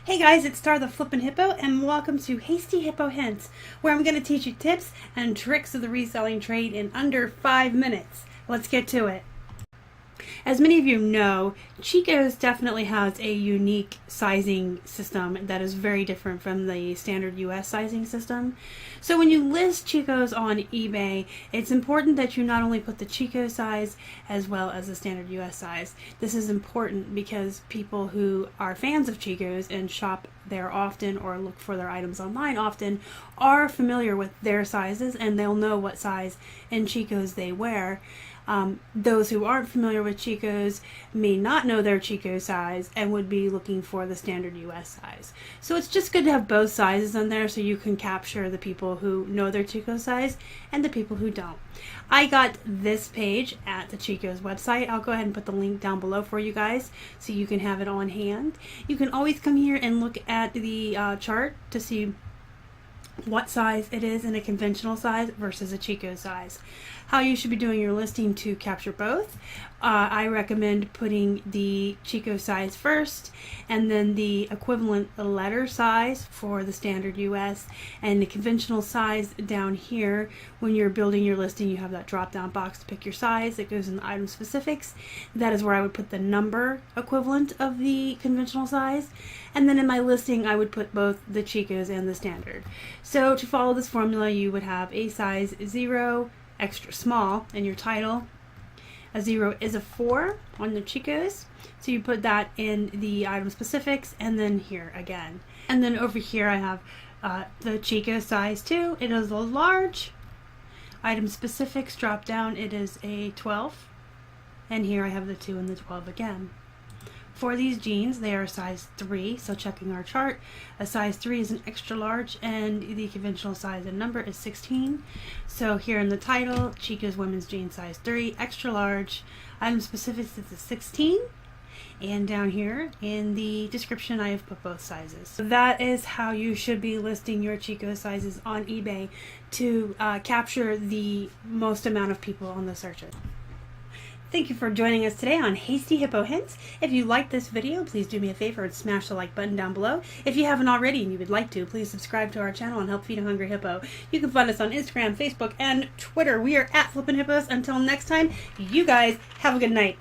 Hey guys, it's Star the Flippin Hippo, and welcome to Hasty Hippo Hints, where I'm going to teach you tips and tricks of the reselling trade in under 5 minutes. Let's get to it. As many of you know, Chico's definitely has a unique sizing system that is very different from the standard US sizing system. So when you list Chico's on eBay, it's important that you not only put the Chico size as well as the standard US size. This is important because people who are fans of Chico's and shop there often or look for their items online often are familiar with their sizes, and they'll know what size in Chico's they wear. Those who aren't familiar with Chico's may not know their Chico size and would be looking for the standard US size. So it's just good to have both sizes on there so you can capture the people who know their Chico size and the people who don't. I got this page at the Chico's website. I'll go ahead and put the link down below for you guys so you can have it on hand. You can always come here and look at the chart to see what size it is in a conventional size versus a Chico size. How you should be doing your listing to capture both. I recommend putting the Chico size first, and then the equivalent letter size for the standard US, and the conventional size down here. When you're building your listing, you have that drop down box to pick your size that goes in the item specifics. That is where I would put the number equivalent of the conventional size. And then in my listing, I would put both the Chicos and the standard. So to follow this formula, you would have a size 0 extra small in your title. A 0 is a 4 on the Chicos, so you put that in the item specifics, and then here again. And then over here I have the Chico size 2. It is a large. Item specifics drop down, it is a 12, and here I have the 2 and the 12 again. For these jeans, they are size 3, so checking our chart, a size 3 is an extra large, and the conventional size and number is 16. So here in the title, Chico's women's jean size 3, extra large, item specifics is a 16. And down here in the description, I have put both sizes. So that is how you should be listing your Chico sizes on eBay to capture the most amount of people on the search it. Thank you for joining us today on Hasty Hippo Hints. If you liked this video, please do me a favor and smash the like button down below. If you haven't already and you would like to, please subscribe to our channel and help feed a hungry hippo. You can find us on Instagram, Facebook, and Twitter. We are at Flippin' Hippos. Until next time, you guys have a good night.